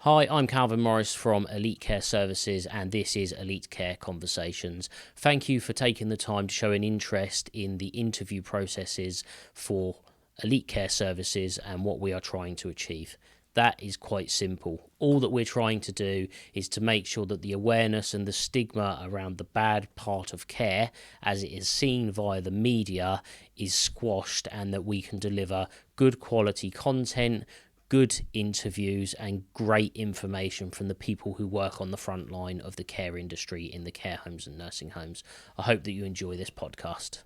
Hi, I'm Calvin Morris from Elite Care Services, and this is Elite Care Conversations. Thank you for taking the time to show an interest in the interview processes for Elite Care Services and what we are trying to achieve. That is quite simple. All that we're trying to do is to make sure that the awareness and the stigma around the bad part of care, as it is seen via the media, is squashed, and that we can deliver good quality content, good interviews and great information from the people who work on the front line of the care industry in the care homes and nursing homes. I hope that you enjoy this podcast.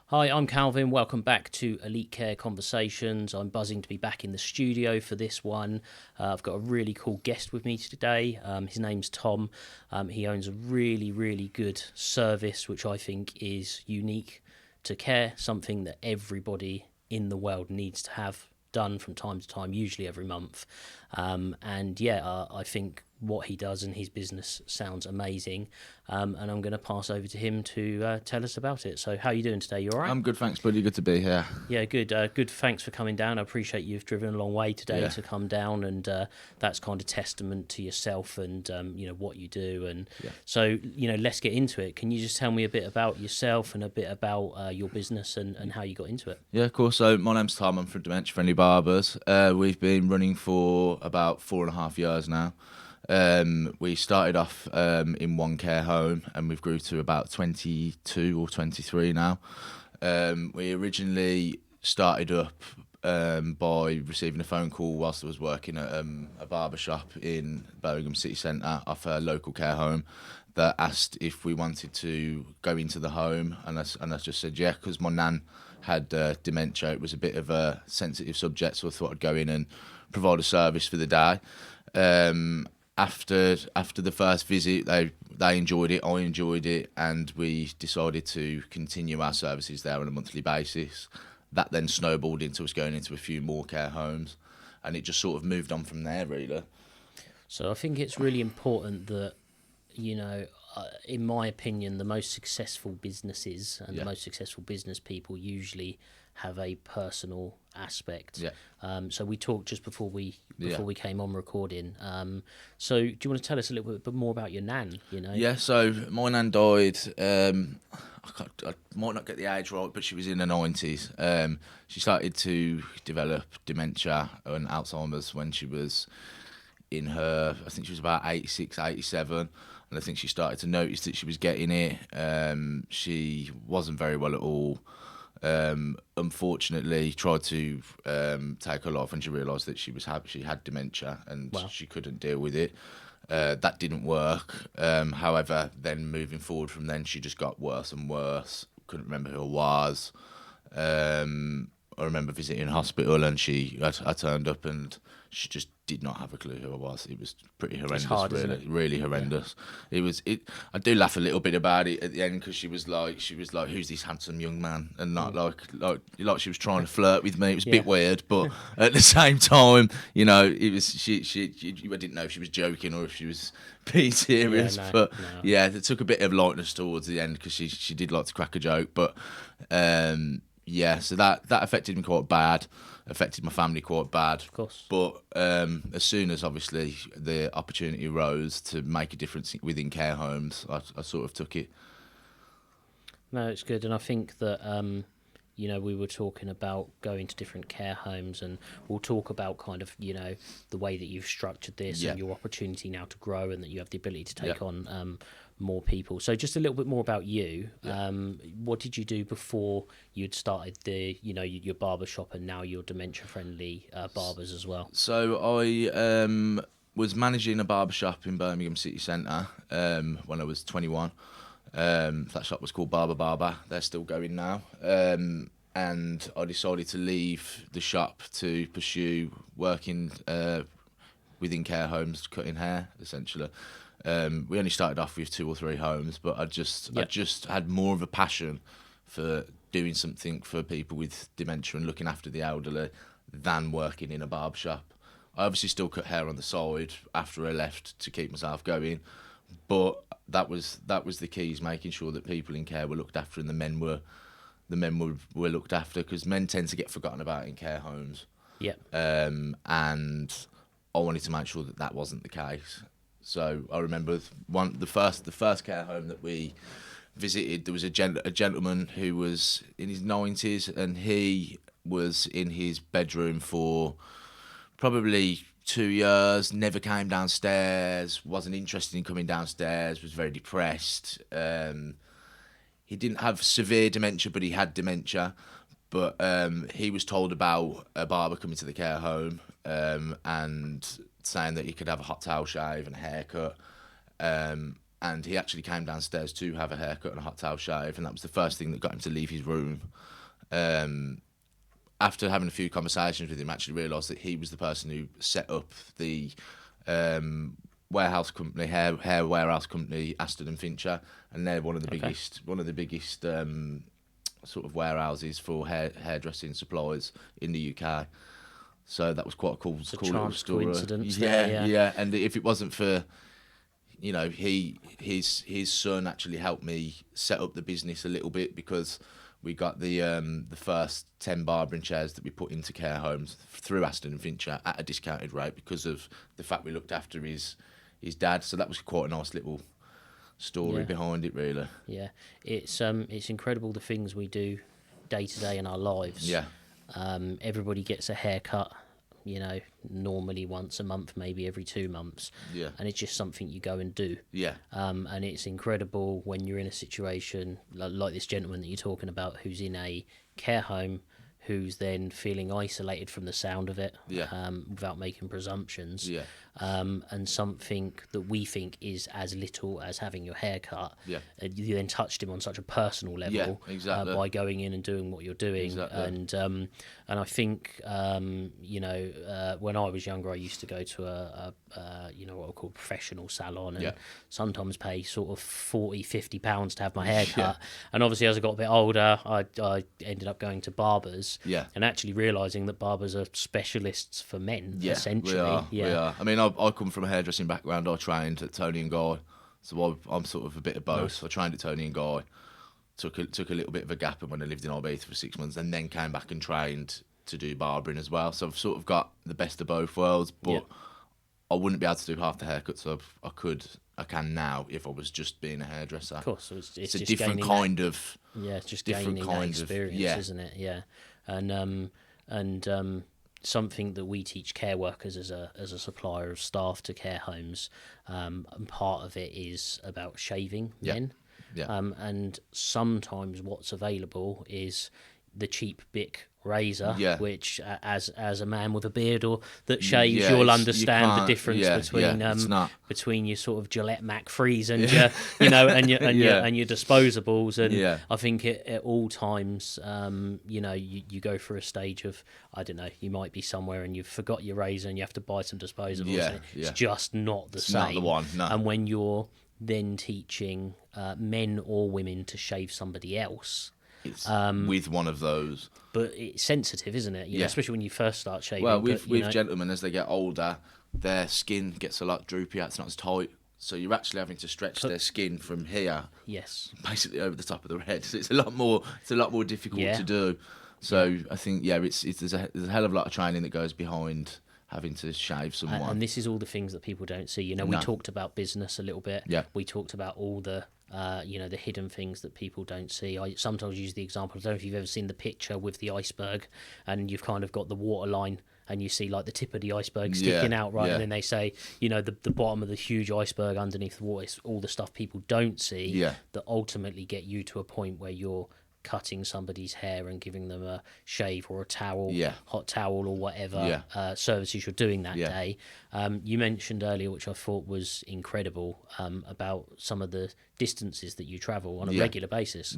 Hi, I'm Calvin. Welcome back to Elite Care Conversations. I'm buzzing to be back in the studio for this one. I've got a really cool guest with me today. His name's Tom. He owns a really good service which I think is unique to care, something that everybody in the world needs to have done from time to time, usually every month. I think what he does and his business sounds amazing. And I'm going to pass over to him to tell us about it. So how are you doing today? You all right? I'm good, thanks, buddy. Good to be here. Yeah, good. Good. Thanks for coming down. I appreciate you've driven a long way today to come down, and that's kind of testament to yourself and what you do. And so let's get into it. Can you just tell me a bit about yourself and a bit about your business and how you got into it? Yeah, of course. So my name's Tom. I'm from Dementia Friendly Barbers. We've been running for about 4.5 years now. We started off in one care home, and we've grew to about 22 or 23 now. We originally started up by receiving a phone call whilst I was working at a barber shop in Birmingham City Centre off a local care home that asked if we wanted to go into the home, and I just said yeah, because my nan had dementia. It was a bit of a sensitive subject, so I thought I'd go in and provide a service for the day. After the first visit, they enjoyed it, I enjoyed it, and we decided to continue our services there on a monthly basis. That then snowballed into us going into a few more care homes, and it just sort of moved on from there, really. So I think it's really important that, in my opinion, the most successful businesses and the most successful business people usually have a personal aspect. So we talked just before we came on recording. So do you want to tell us a little bit more about your nan? Yeah. So my nan died. I might not get the age right, but she was in her 90s. She started to develop dementia and Alzheimer's when she was in her, I think she was about 86, 87. And I think she started to notice that she was getting it. She wasn't very well at all. Unfortunately, tried to take her life when she realised that she had dementia and she couldn't deal with it. That didn't work. However, then moving forward from then, she just got worse and worse. Couldn't remember who I was. I remember visiting hospital, and I turned up, and she just did not have a clue who I was. It was pretty horrendous, hard, really horrendous. Yeah. I do laugh a little bit about it at the end, because she was like, "Who's this handsome young man?" And not like she was trying to flirt with me. It was a bit weird, but at the same time, it was she. I didn't know if she was joking or if she was being serious. It took a bit of lightness towards the end, because she did like to crack a joke, but. So that affected me quite bad, affected my family quite bad. Of course. But as soon as, obviously, the opportunity arose to make a difference within care homes, I sort of took it. No, it's good. And I think that, we were talking about going to different care homes, and we'll talk about kind of, the way that you've structured this and your opportunity now to grow, and that you have the ability to take on more people. So just a little bit more about you. What did you do before you'd started your barber shop, and now your Dementia Friendly Barbers as well? So I was managing a barber shop in Birmingham City Centre when I was 21. That shop was called Barber. They're still going now. And I decided to leave the shop to pursue working within care homes, cutting hair, essentially. We only started off with 2 or 3 homes, but I just had more of a passion for doing something for people with dementia and looking after the elderly than working in a barber shop. I obviously still cut hair on the side after I left to keep myself going, but that was the key, is making sure that people in care were looked after, and the men were looked after, because men tend to get forgotten about in care homes. And I wanted to make sure that that wasn't the case. So I remember the first care home that we visited, there was a gentleman who was in his 90s, and he was in his bedroom for probably 2 years, never came downstairs, wasn't interested in coming downstairs, was very depressed. He didn't have severe dementia, but he had dementia. But he was told about a barber coming to the care home and saying that he could have a hot towel shave and a haircut. And he actually came downstairs to have a haircut and a hot towel shave, and that was the first thing that got him to leave his room. After having a few conversations with him, I actually realised that he was the person who set up the warehouse company, hair warehouse company, Aston and Fincher, and they're one of the biggest sort of warehouses for hairdressing supplies in the UK. So that was quite a cool little story. Coincidence. Yeah. And if it wasn't for, you know, his son actually helped me set up the business a little bit, because we got the first 10 barbering chairs that we put into care homes through Aston and Fincher at a discounted rate because of the fact we looked after his dad. So that was quite a nice little story behind it, really. Yeah, it's incredible the things we do day to day in our lives. Yeah. Everybody gets a haircut, you know, normally once a month, maybe every 2 months. Yeah. And it's just something you go and do. Yeah. And it's incredible when you're in a situation like this gentleman that you're talking about, who's in a care home, who's then feeling isolated from the sound of it, without making presumptions. Yeah. And something that we think is as little as having your hair cut, you then touched him on such a personal level, by going in and doing what you're doing. Exactly. And I think, you know, when I was younger, I used to go to a you know, what I call professional salon, and sometimes pay sort of £40-50 to have my hair cut. And obviously, as I got a bit older, I ended up going to barbers, and actually realising that barbers are specialists for men, essentially. We are. I mean, I come from a hairdressing background. I trained at Tony and Guy, so I'm sort of a bit of both. Nice. I trained at Tony and Guy, took a little bit of a gap when I lived in Ibiza for 6 months, and then came back and trained to do barbering as well. So I've sort of got the best of both worlds, but I wouldn't be able to do half the haircuts I can now if I was just being a hairdresser. Of course, so it's a just different kind of... Yeah, it's just gaining that experience, isn't it? Yeah. And something that we teach care workers as a supplier of staff to care homes, and part of it is about shaving men. And sometimes what's available is the cheap Bic razor, which as a man with a beard or that shaves, you'll understand the difference between your sort of Gillette Mac Freeze and your and your disposables. And I think at all times, you know, you go through a stage of, I don't know, you might be somewhere and you've forgot your razor and you have to buy some disposables. It's just not the same. Not the one. No. And when you're then teaching men or women to shave somebody else, with one of those, but it's sensitive, isn't it? You know, especially when you first start shaving. Well, with gentlemen, as they get older, their skin gets a lot droopier. It's not as tight, so you're actually having to stretch their skin from here, basically over the top of the head. So it's a lot more difficult to do. So I think there's a hell of a lot of training that goes behind having to shave someone. And this is all the things that people don't see. You know, we talked about business a little bit. Yeah. We talked about all the you know, the hidden things that people don't see. I sometimes use the example, I don't know if you've ever seen the picture with the iceberg and you've kind of got the waterline and you see like the tip of the iceberg sticking out, right? And then they say, you know, the bottom of the huge iceberg underneath the water is all the stuff people don't see that ultimately get you to a point where you're cutting somebody's hair and giving them a shave or a towel, hot towel or whatever services you're doing that day. You mentioned earlier, which I thought was incredible, about some of the distances that you travel on a regular basis.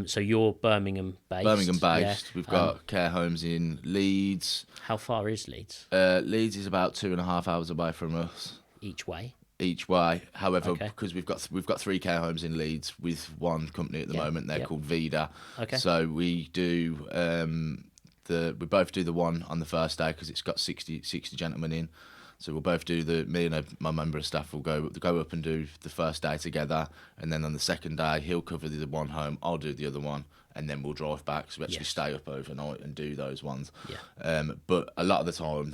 So you're Birmingham based. We've got care homes in Leeds. How far is Leeds? Leeds is about 2.5 hours away from us. Each way. However, because we've got 3 care homes in Leeds with one company at the moment, they're called Vida. So we do we both do the one on the first day because it's got 60 gentlemen in. So we'll both do me and my member of staff will go up and do the first day together, and then on the second day he'll cover the one home, I'll do the other one, and then we'll drive back. So we actually Yes. stay up overnight and do those ones. Yeah. But a lot of the time,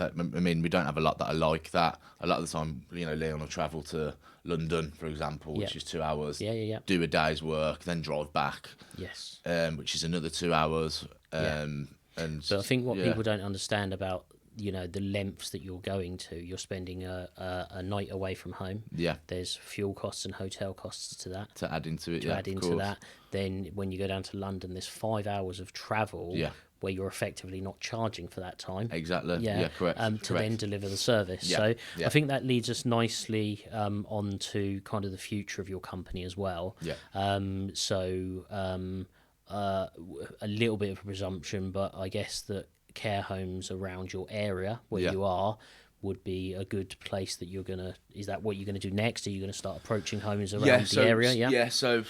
we don't have a lot that are like that. A lot of the time, Leon will travel to London, for example, which Yeah. is 2 hours. Yeah. Do a day's work, then drive back. Yes. Which is another 2 hours. Yeah. And But I think what people don't understand about the lengths that you're going to, you're spending a night away from home. Yeah. There's fuel costs and hotel costs to that. To add into it, To add into that, then when you go down to London, there's 5 hours of travel. Yeah. Where you're effectively not charging for that time. Exactly. Yeah, correct. To then deliver the service. Yeah, So yeah. I think that leads us nicely on to kind of the future of your company as well. Yeah. A little bit of a presumption, but I guess that care homes around your area where Yeah. you are would be a good place that you're gonna. Is that what you're gonna do next? Are you gonna start approaching homes around the area? Yeah. So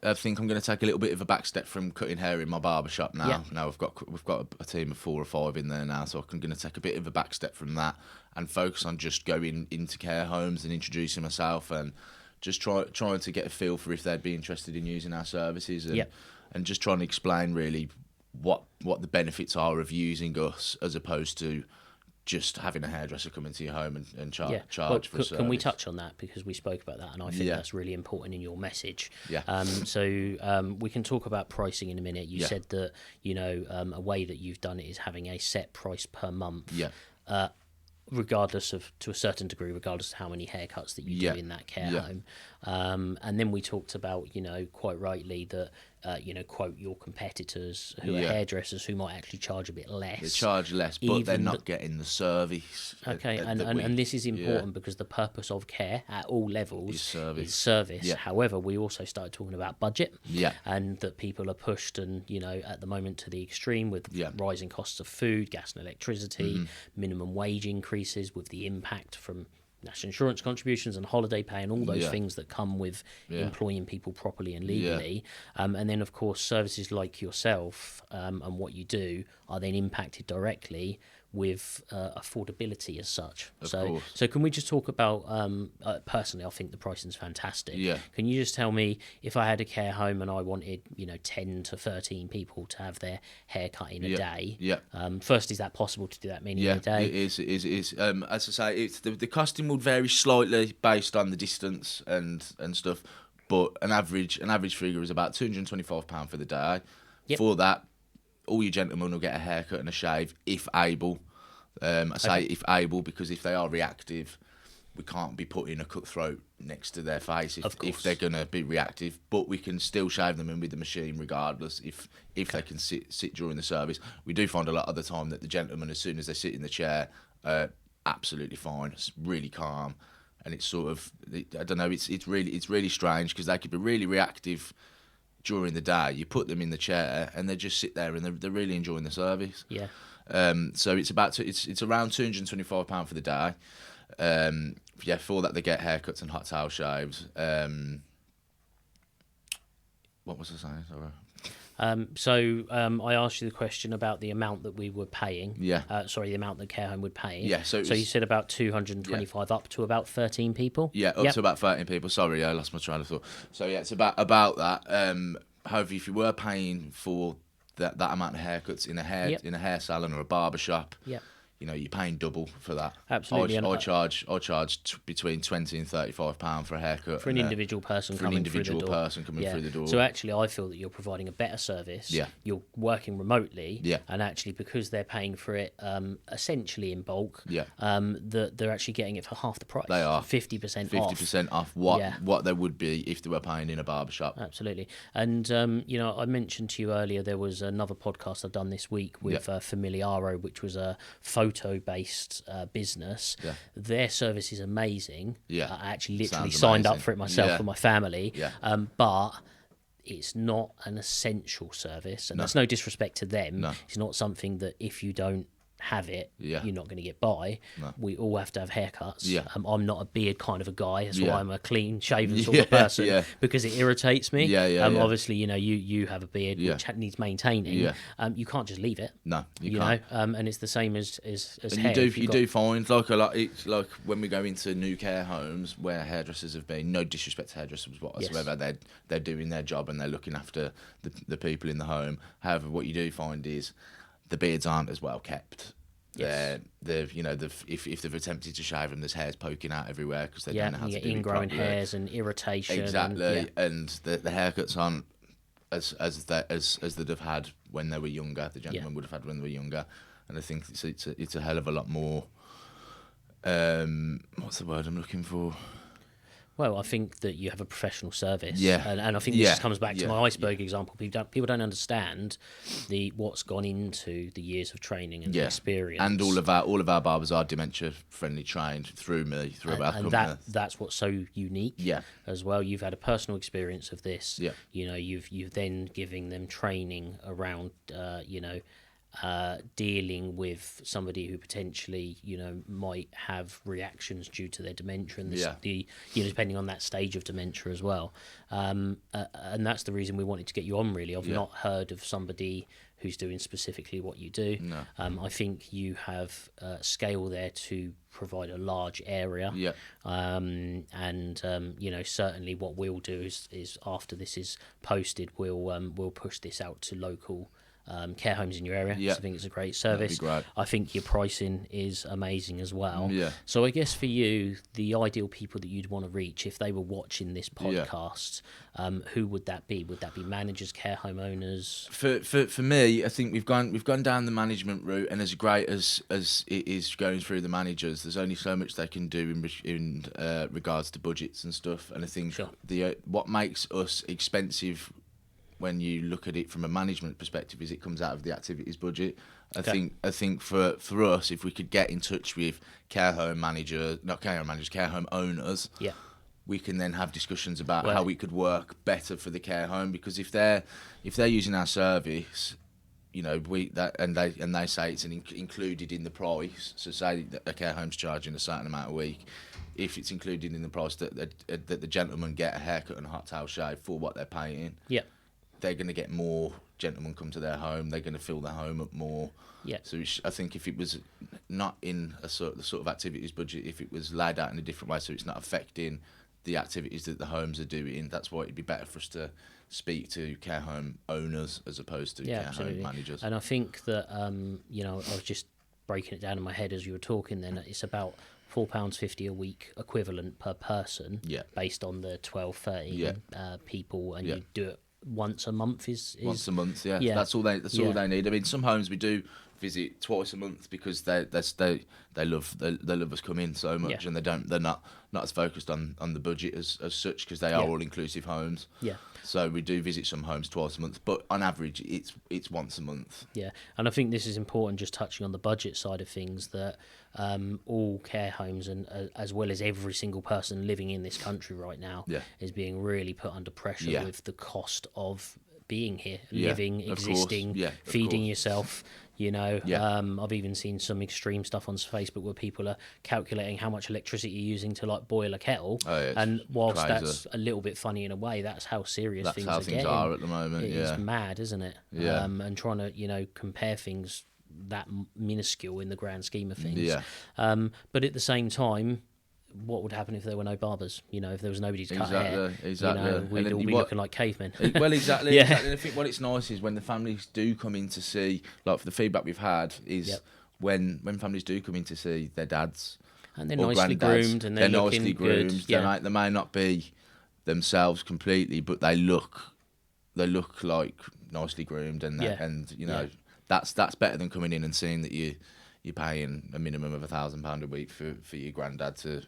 I think I'm going to take a little bit of a back step from cutting hair in my barber shop now. Yeah. Now we've got a team of 4 or 5 in there now, so I'm going to take a bit of a back step from that and focus on just going into care homes and introducing myself and just trying to get a feel for if they'd be interested in using our services and Yep. and just trying to explain really what the benefits are of using us as opposed to just having a hairdresser come into your home and charge for a service. Can we touch on that, because we spoke about that, and I think Yeah. that's really important in your message. Yeah. So we can talk about pricing in a minute. You Yeah. said that a way that you've done it is having a set price per month. Yeah. Regardless of, to a certain degree, regardless of how many haircuts that you Yeah. do in that care Yeah. home. And then we talked about, quite rightly that, quote, your competitors who are Yeah. hairdressers who might actually charge a bit less. They charge less, but they're Even not getting the service. Okay, and this is important because the purpose of care at all levels is service. Yeah. However, we also started talking about budget, Yeah. and that people are pushed and at the moment to the extreme with Yeah. rising costs of food, gas and electricity, minimum wage increases with the impact from national insurance contributions and holiday pay and all those Yeah. things that come with Yeah. employing people properly and legally. And then, of course, services like yourself and what you do are then impacted directly with affordability as such. Of So course. can we just talk about, personally, I think the pricing's fantastic. Yeah. Can you just tell me, if I had a care home and I wanted, 10 to 13 people to have their hair cut in a day? Yeah. First, is that possible to do that many in Yeah, a day? it is. As I say, it's the costing would vary slightly based on the distance and stuff, but an average figure is about £225 for the day. Yep. For that, all your gentlemen will get a haircut and a shave if able. I say if able because if they are reactive, we can't be putting a cutthroat next to their face if they're going to be reactive. But we can still shave them in with the machine regardless if they can sit during the service. We do find a lot of the time that the gentlemen, as soon as they sit in the chair, are absolutely fine. It's really calm, and it's sort of, I don't know, it's really strange because they could be really reactive during the day. You put them in the chair and they just sit there and they're really enjoying the service. Yeah. So it's around £225 for the day. For that they get haircuts and hot towel shaves. What was I saying? Sorry. I asked you the question about the amount that we were paying. Yeah. The amount that care home would pay. Yeah, so it was- you said about 225 up to about 13 people. Yeah, up to about 13 people. Sorry, I lost my train of thought. So yeah, it's about that. However, if you were paying for that amount of haircuts in a hair salon or a barber shop, Yeah. You're paying double for that. Absolutely. I charge between £20 and £35 for a haircut For an individual person coming through the door. through the door. So actually, I feel that you're providing a better service. Yeah. You're working remotely. Yeah. And actually, because they're paying for it essentially in bulk, Yeah. they're actually getting it for half the price. They are. 50% 50% off what they would be if they were paying in a barber shop. Absolutely. And, I mentioned to you earlier, there was another podcast I've done this week with Familiaro, which was a photo-based business. Yeah. Their service is amazing. Yeah. I actually literally Sounds signed up amazing. for it myself Yeah. for my family. Yeah. But it's not an essential service. And that's no disrespect to them. No. It's not something that if you don't have it, Yeah. you're not going to get by. No. We all have to have haircuts. Yeah. I'm not a beard kind of a guy. That's Yeah. why I'm a clean shaven sort of person, because it irritates me. Yeah. Obviously, you have a beard which needs maintaining. Yeah. You can't just leave it. No, you can't. And it's the same as And hair. you do find like a lot. It's like when we go into new care homes where hairdressers have been. No disrespect to hairdressers whatsoever. Yes. They're doing their job and they're looking after the people in the home. However, what you do find is the beards aren't as well kept. Yes. If they've attempted to shave them, there's hairs poking out everywhere because they don't know how to do it ingrowing properly. hairs and irritation. Exactly, and the haircuts aren't as they'd have had when they were younger. The gentleman would have had when they were younger, and I think it's a hell of a lot more. What's the word I'm looking for? Well, I think that you have a professional service, Yeah. and I think this comes back to my iceberg example. People don't understand what's gone into the years of training and experience. And all of our barbers are dementia friendly trained through our company. And that's what's so unique. Yeah. As well, you've had a personal experience of this. Yeah. You've then giving them training around dealing with somebody who potentially might have reactions due to their dementia and depending on that stage of dementia as well, and that's the reason we wanted to get you on. Really, I've not heard of somebody who's doing specifically what you do. No. I think you have scale there to provide a large area. Yeah. Certainly what we'll do is after this is posted, we'll push this out to local care homes in your area. Yeah. So I think it's a great service. That'd be great. I think your pricing is amazing as well. Yeah. So I guess for you, the ideal people that you'd want to reach if they were watching this podcast, who would that be? Would that be managers, care home owners? For me, I think we've gone down the management route, and as great as it is going through the managers, there's only so much they can do in regards to budgets and stuff. And I think what makes us expensive when you look at it from a management perspective is it comes out of the activities budget. I think for us, if we could get in touch with care home owners, we can then have discussions about how we could work better for the care home, because if they're using our service, they say it's included in the price. So say that a care home's charging a certain amount a week. If it's included in the price that the gentlemen get a haircut and a hot towel shave for what they're paying, they're going to get more gentlemen come to their home. They're going to fill their home up more. Yeah. So I think if it was not in the sort of activities budget, if it was laid out in a different way, so it's not affecting the activities that the homes are doing, that's why it'd be better for us to speak to care home owners as opposed to care home managers. And I think that I was just breaking it down in my head as you were talking. Then it's about £4.50 a week equivalent per person, based on the 13 people, and you do it once a month. Is once a month, that's all they need. I mean, some homes we do visit twice a month because they love us coming so much, and they're not as focused on the budget as such, because they are all inclusive homes. So we do visit some homes twice a month, but on average it's once a month. And I think this is important, just touching on the budget side of things, that all care homes, and as well as every single person living in this country right now, is being really put under pressure with the cost of being here, living, existing, feeding yourself. I've even seen some extreme stuff on Facebook where people are calculating how much electricity you're using to boil a kettle. And whilst crazy. That's a little bit funny in a way, that's how serious things are getting. Are at the moment. It's mad, isn't it? And trying to compare things that minuscule in the grand scheme of things. But at the same time, what would happen if there were no barbers? If there was nobody to cut hair, we'd all be looking like cavemen. Well, exactly. And I think what it's nice is when the families do come in to see, like for the feedback we've had, is when families do come in to see their dads, and they're nicely groomed, and they're looking nicely groomed. good. They may not be themselves completely, but they look like nicely groomed, and that's better than coming in and seeing that you're paying a minimum of £1,000 a week for your granddad to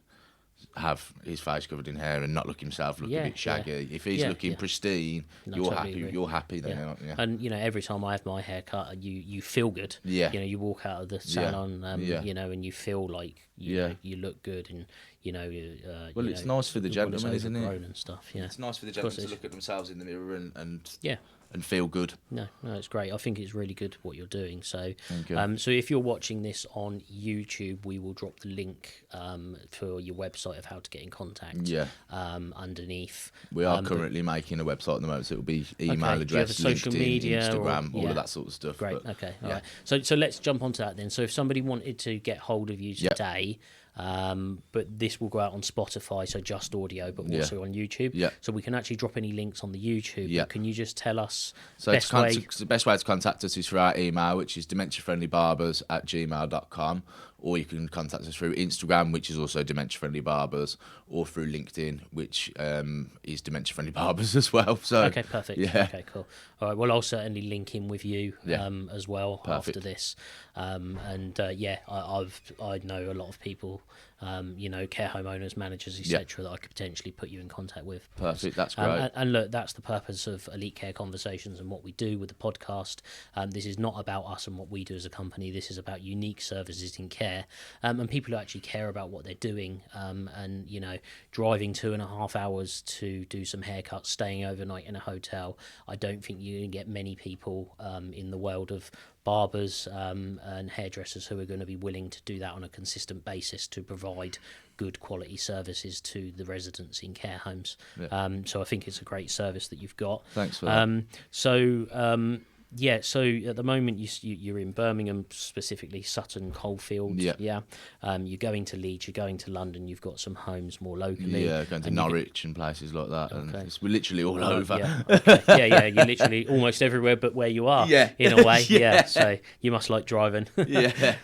have his face covered in hair and not look himself looking a bit shaggy. If he's looking pristine, you're happy then, aren't you? And every time I have my hair cut, you feel good. You walk out of the salon, and you feel like you look good, and it's nice for the gentleman, isn't it? And stuff. It's nice for the gentleman to look at themselves in the mirror and and feel good. No, it's great. I think it's really good what you're doing. So, Thank you. so if you're watching this on YouTube, we will drop the link for your website of how to get in contact. Underneath. We are currently making a website at the moment, so it'll be email address, social LinkedIn, media, Instagram, all of that sort of stuff. Great. Okay. All right. So let's jump onto that then. So if somebody wanted to get hold of you today. But this will go out on Spotify, so just audio, but also on YouTube. So we can actually drop any links on the YouTube. But can you just tell us the best way to contact us is through our email, which is dementiafriendlybarbers@gmail.com, or you can contact us through Instagram, which is also Dementia Friendly Barbers, or through LinkedIn, which is Dementia Friendly Barbers as well. So okay, perfect. Okay, cool. All right, well, I'll certainly link in with you as well after this. I know a lot of people, care home owners, managers, etc., that I could potentially put you in contact with. Perfect, that's great. And look, that's the purpose of Elite Care Conversations and what we do with the podcast. This is not about us and what we do as a company. This is about unique services in care, and people who actually care about what they're doing. And driving 2.5 hours to do some haircuts, staying overnight in a hotel. I don't think you can get many people in the world of barbers and hairdressers who are going to be willing to do that on a consistent basis to provide good quality services to the residents in care homes. So I think it's a great service that you've got. Thanks for that. So at the moment you're in Birmingham, specifically Sutton Coldfield. You're going to Leeds, you're going to London, you've got some homes more locally. Going to Norwich and places like that. And we're literally all over. You're literally almost everywhere but where you are, in a way. So you must like driving.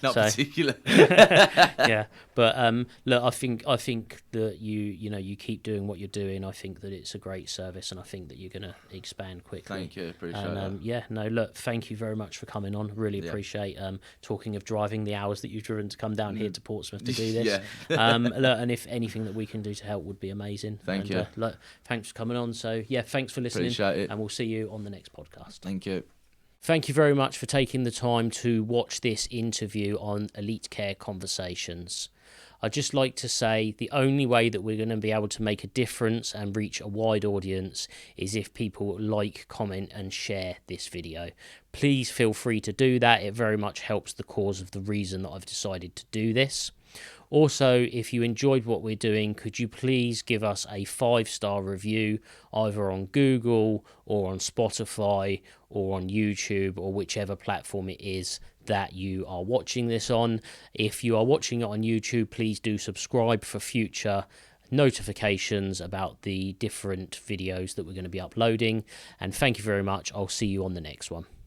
Not particular. But look, I think that you keep doing what you're doing. I think that it's a great service, and I think that you're going to expand quickly. Thank you, appreciate that. Look, thank you very much for coming on. Really appreciate talking of driving, the hours that you've driven to come down here to Portsmouth to do this. Look, and if anything that we can do to help would be amazing. Thank you. Look, thanks for coming on. So thanks for listening. Appreciate it. And we'll see you on the next podcast. Thank you. Thank you very much for taking the time to watch this interview on Elite Care Conversations. I'd just like to say the only way that we're going to be able to make a difference and reach a wide audience is if people like, comment and share this video. Please feel free to do that. It very much helps the cause of the reason that I've decided to do this. Also, if you enjoyed what we're doing, could you please give us a 5-star review either on Google or on Spotify or on YouTube or whichever platform it is that you are watching this on. If you are watching it on YouTube, please do subscribe for future notifications about the different videos that we're going to be uploading. And thank you very much. I'll see you on the next one.